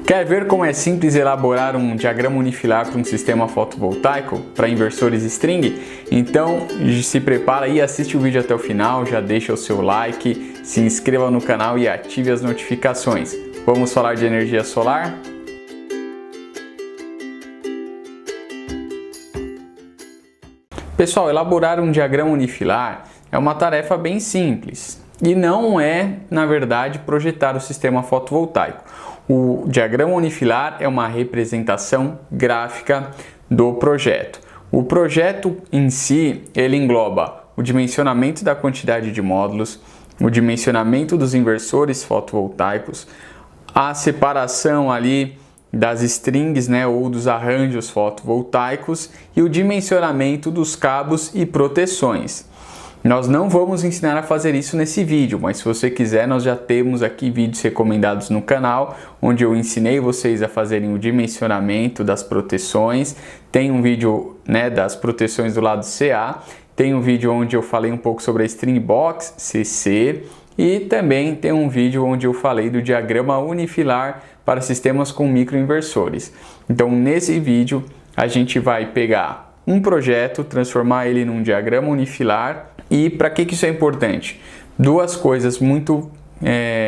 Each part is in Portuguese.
Quer ver como é simples elaborar um diagrama unifilar para um sistema fotovoltaico para inversores string? Então se prepara e assiste o vídeo até o final, já deixa o seu like, se inscreva no canal e ative as notificações. Vamos falar de energia solar? Pessoal, elaborar um diagrama unifilar é uma tarefa bem simples e não é, na verdade, projetar o sistema fotovoltaico. O diagrama unifilar é uma representação gráfica do projeto. O projeto em si, ele engloba o dimensionamento da quantidade de módulos, o dimensionamento dos inversores fotovoltaicos, a separação ali das strings, ou dos arranjos fotovoltaicos e o dimensionamento dos cabos e proteções. Nós não vamos ensinar a fazer isso nesse vídeo, mas se você quiser, nós já temos aqui vídeos recomendados no canal, onde eu ensinei vocês a fazerem o dimensionamento das proteções. Tem um vídeo das proteções do lado CA, tem um vídeo onde eu falei um pouco sobre a string box CC e também tem um vídeo onde eu falei do diagrama unifilar para sistemas com microinversores. Então, nesse vídeo, a gente vai pegar um projeto, transformar ele num diagrama unifilar. E para que isso é importante? Duas coisas muito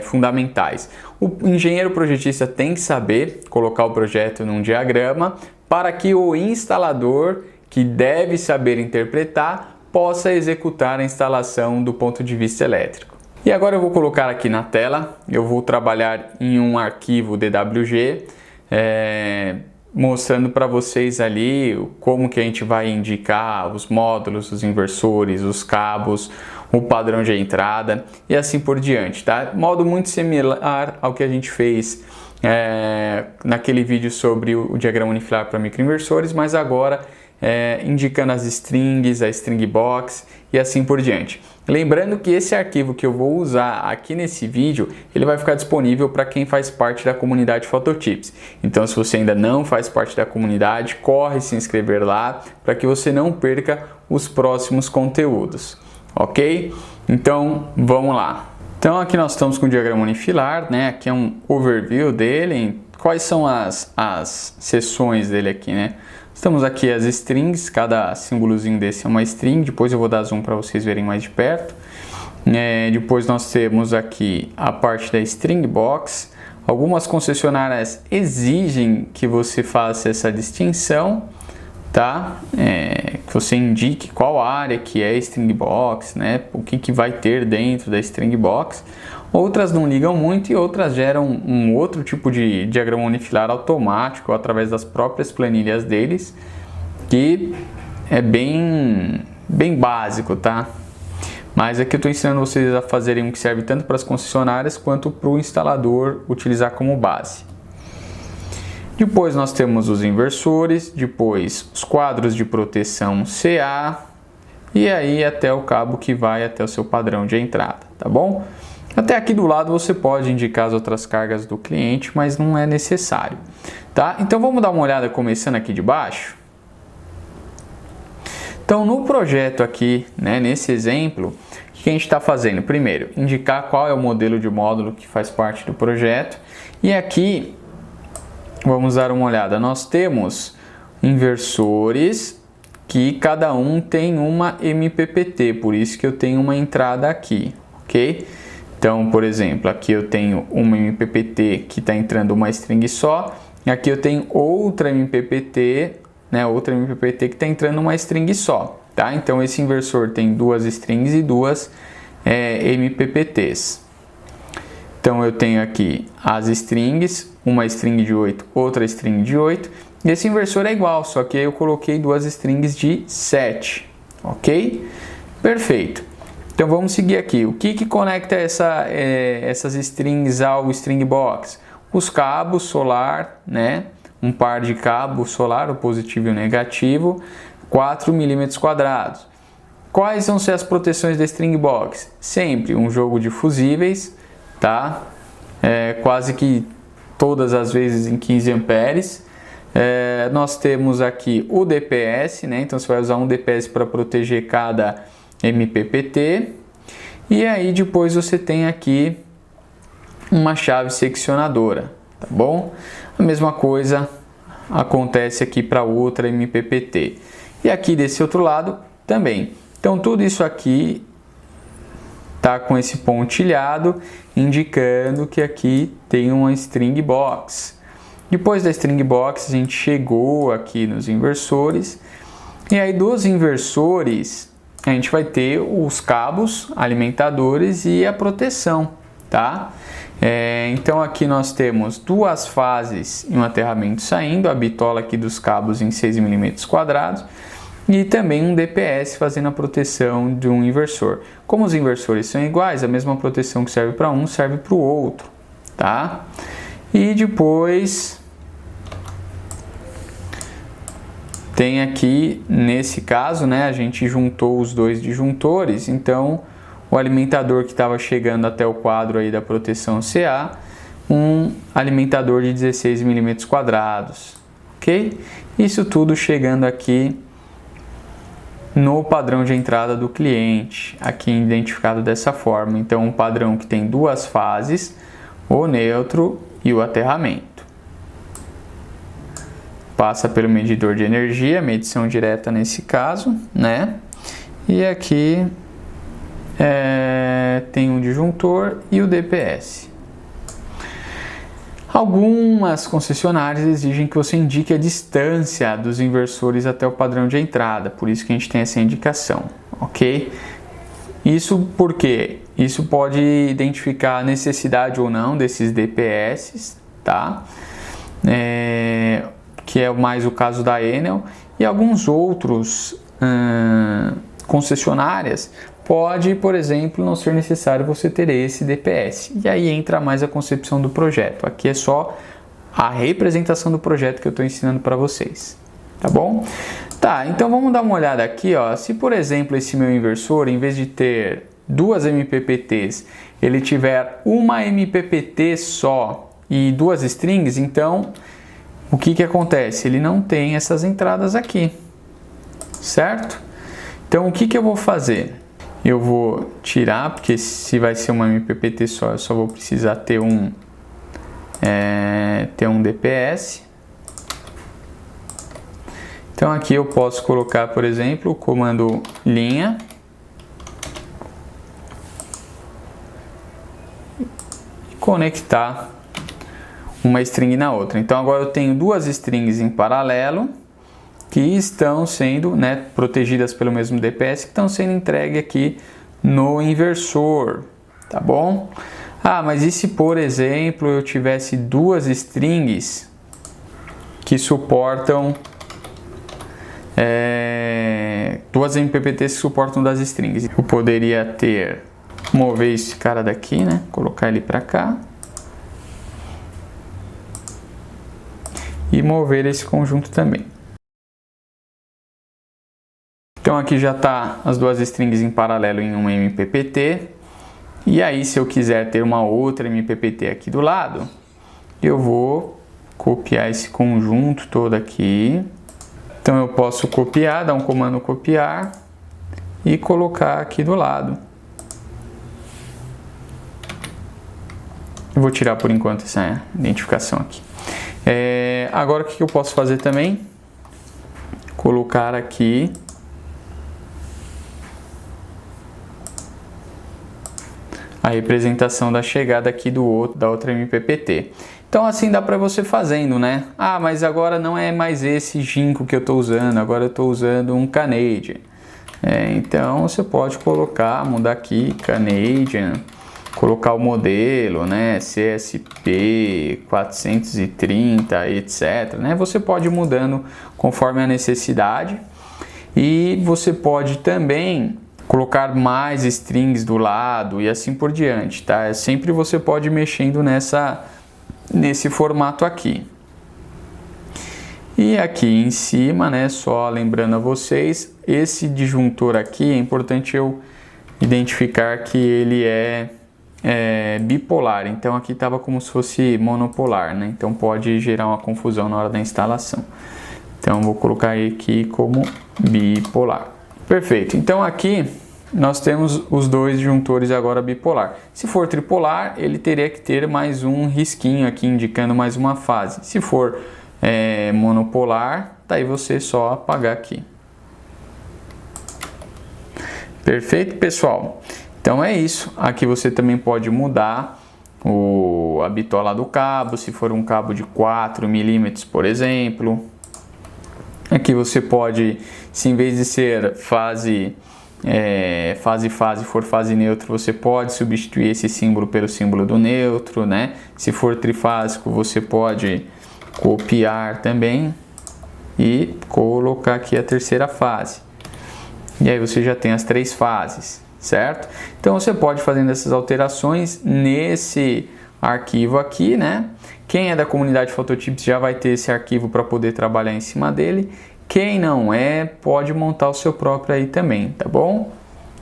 fundamentais. O engenheiro projetista tem que saber colocar o projeto num diagrama para que o instalador, que deve saber interpretar, possa executar a instalação do ponto de vista elétrico. E agora eu vou colocar aqui na tela, eu vou trabalhar em um arquivo DWG, mostrando para vocês ali como que a gente vai indicar os módulos, os inversores, os cabos, o padrão de entrada e assim por diante, tá? Modo muito similar ao que a gente fez naquele vídeo sobre o diagrama unifilar para microinversores, mas agora indicando as strings, a string box e assim por diante. Lembrando que esse arquivo que eu vou usar aqui nesse vídeo, ele vai ficar disponível para quem faz parte da comunidade Phototips. Então, se você ainda não faz parte da comunidade, corre se inscrever lá para que você não perca os próximos conteúdos, ok? Então, vamos lá. Então, aqui nós estamos com o diagrama unifilar, Aqui é um overview dele. Quais são as seções dele aqui, Estamos aqui as strings, cada símbolozinho desse é uma string, depois eu vou dar zoom para vocês verem mais de perto. Depois nós temos aqui a parte da string box. Algumas concessionárias exigem que você faça essa distinção, tá? Que você indique qual área que é string box, O que vai ter dentro da string box. Outras não ligam muito e outras geram um outro tipo de diagrama unifilar automático através das próprias planilhas deles, que é bem básico, tá? Mas aqui eu estou ensinando vocês a fazerem um que serve tanto para as concessionárias quanto para o instalador utilizar como base. Depois nós temos os inversores, depois os quadros de proteção CA e aí até o cabo que vai até o seu padrão de entrada, tá bom? Até aqui do lado você pode indicar as outras cargas do cliente, mas não é necessário, tá? Então vamos dar uma olhada começando aqui de baixo. Então no projeto aqui, nesse exemplo, o que a gente está fazendo? Primeiro, indicar qual é o modelo de módulo que faz parte do projeto. E aqui, vamos dar uma olhada, nós temos inversores que cada um tem uma MPPT, por isso que eu tenho uma entrada aqui, ok? Então, por exemplo, aqui eu tenho uma MPPT que está entrando uma string só, e aqui eu tenho outra MPPT, outra MPPT que está entrando uma string só, tá? Então, esse inversor tem duas strings e duas MPPTs. Então, eu tenho aqui as strings, uma string de 8, outra string de 8, e esse inversor é igual, só que eu coloquei duas strings de 7, ok? Perfeito. Então vamos seguir aqui. O que conecta essas strings ao string box? Os cabos solar, Um par de cabo solar, o positivo e o negativo, 4 milímetros quadrados. Quais vão ser as proteções da string box? Sempre um jogo de fusíveis, tá? Quase que todas as vezes em 15 amperes. Nós temos aqui o DPS, Então você vai usar um DPS para proteger cada MPPT, e aí depois você tem aqui uma chave seccionadora, tá bom? A mesma coisa acontece aqui para outra MPPT. E aqui desse outro lado também. Então tudo isso aqui tá com esse pontilhado, indicando que aqui tem uma string box. Depois da string box, a gente chegou aqui nos inversores. E aí dos inversores, a gente vai ter os cabos alimentadores e a proteção, tá? Então aqui nós temos duas fases e um aterramento saindo, a bitola aqui dos cabos em 6 mm², e também um DPS fazendo a proteção de um inversor. Como os inversores são iguais, a mesma proteção que serve para um serve para o outro, tá? E depois tem aqui, nesse caso, né, a gente juntou os dois disjuntores, então o alimentador que estava chegando até o quadro aí da proteção CA, um alimentador de 16 mm², ok? Isso tudo chegando aqui no padrão de entrada do cliente, aqui identificado dessa forma. Então, um padrão que tem duas fases, o neutro e o aterramento. Passa pelo medidor de energia, medição direta nesse caso, né? E aqui tem um disjuntor e o DPS. Algumas concessionárias exigem que você indique a distância dos inversores até o padrão de entrada, por isso que a gente tem essa indicação, ok? Isso porque isso pode identificar a necessidade ou não desses DPS, tá? Que é mais o caso da Enel, e alguns outros concessionárias pode, por exemplo, não ser necessário você ter esse DPS. E aí entra mais a concepção do projeto. Aqui é só a representação do projeto que eu estou ensinando para vocês. Tá bom? Tá, então vamos dar uma olhada aqui, ó. Se, por exemplo, esse meu inversor, em vez de ter duas MPPTs, ele tiver uma MPPT só e duas strings, então o que acontece? Ele não tem essas entradas aqui, certo? Então o que eu vou fazer? Eu vou tirar, porque se vai ser uma MPPT só, eu só vou precisar ter um DPS. Então aqui eu posso colocar, por exemplo, o comando linha. E conectar uma string na outra. Então agora eu tenho duas strings em paralelo, que estão sendo, né, protegidas pelo mesmo DPS, que estão sendo entregue aqui no inversor, tá bom? Ah, mas e se, por exemplo, eu tivesse duas strings que suportam, duas MPPTs que suportam das strings? Eu poderia mover esse cara daqui, né, colocar ele para cá, e mover esse conjunto também. Então aqui já está as duas strings em paralelo em uma MPPT. E aí, se eu quiser ter uma outra MPPT aqui do lado, eu vou copiar esse conjunto todo aqui. Então eu posso copiar, dar um comando copiar e colocar aqui do lado. Eu vou tirar por enquanto essa identificação aqui. Agora o que eu posso fazer também? Colocar aqui a representação da chegada aqui da outra MPPT. Então assim dá para você fazendo, né? Ah, mas agora não é mais esse Jinko que eu estou usando, agora eu estou usando um Canadian. Então você pode mudar aqui, Canadian, colocar o modelo, né? CSP 430, etc. Né? Você pode ir mudando conforme a necessidade. E você pode também colocar mais strings do lado e assim por diante, tá? Sempre você pode ir mexendo nesse formato aqui. E aqui em cima, né, só lembrando a vocês, esse disjuntor aqui é importante eu identificar que ele é bipolar, então aqui estava como se fosse monopolar, né? Então pode gerar uma confusão na hora da instalação. Então vou colocar aqui como bipolar. Perfeito, então aqui nós temos os dois disjuntores agora bipolar. Se for tripolar, ele teria que ter mais um risquinho aqui indicando mais uma fase. Se for monopolar, daí você só apagar aqui. Perfeito, pessoal? Então é isso. Aqui você também pode mudar a bitola do cabo, se for um cabo de 4 milímetros, por exemplo. Aqui você pode, se em vez de ser fase for fase neutra, você pode substituir esse símbolo pelo símbolo do neutro, né? Se for trifásico, você pode copiar também e colocar aqui a terceira fase. E aí você já tem as 3 fases, certo? Então você pode fazendo essas alterações nesse arquivo aqui, né? Quem é da comunidade Phototips já vai ter esse arquivo para poder trabalhar em cima dele. Quem não é, pode montar o seu próprio aí também, tá bom?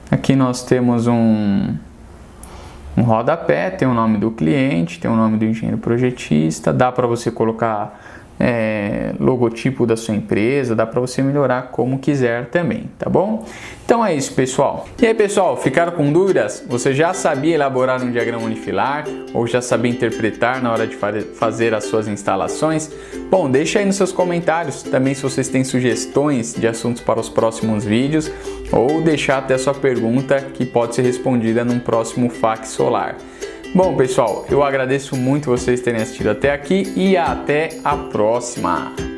Aqui nós temos um rodapé, tem o nome do cliente, tem o nome do engenheiro projetista, dá para você colocar logotipo da sua empresa, dá para você melhorar como quiser também, tá bom? Então é isso, pessoal. E aí, pessoal, ficaram com dúvidas? Você já sabia elaborar um diagrama unifilar ou já sabia interpretar na hora de fazer as suas instalações? Bom, deixa aí nos seus comentários também se vocês têm sugestões de assuntos para os próximos vídeos ou deixar até a sua pergunta que pode ser respondida num próximo FAQ Solar. Bom, pessoal, eu agradeço muito vocês terem assistido até aqui e até a próxima!